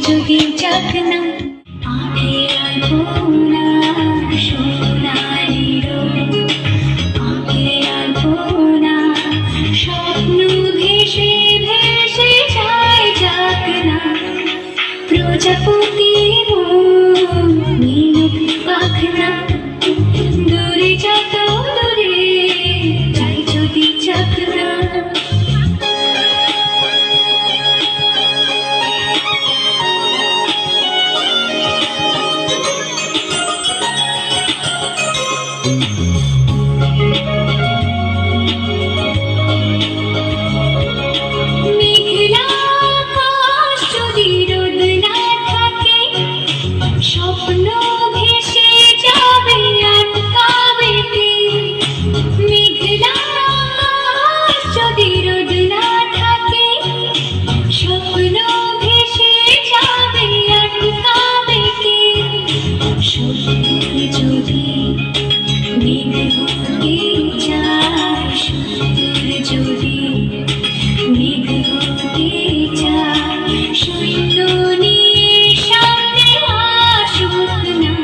যদি চাকনা আঁখে আলপনা সোনালি রোদ, আঁখে আলপনা স্বপ্ন ভেসে ভেসে যায় চাকনা। প্রজাপতি নীলুক পাখনা, দূরে যত দূরে যাই যদি চাকনা। মেঘলা আকাশ যদি রোদ না থাকে, স্বপ্ন ভেসে যাবে আটকাবে কে? মেঘলা আকাশ যদি রোদ না থাকে, স্বপ্ন ভেসে যাবে আটকাবে কে? সত্যি যদি মেঘ হতে চায়, সত্যি যদি মেঘ হতে চায়, সৈন্য নিয়ে সামনে আসুক না।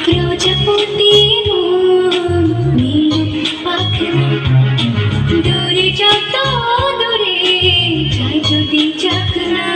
প্রজাপতি নীলুক পাখনা, দূরে যত দূরে যাই যদি চাকনা।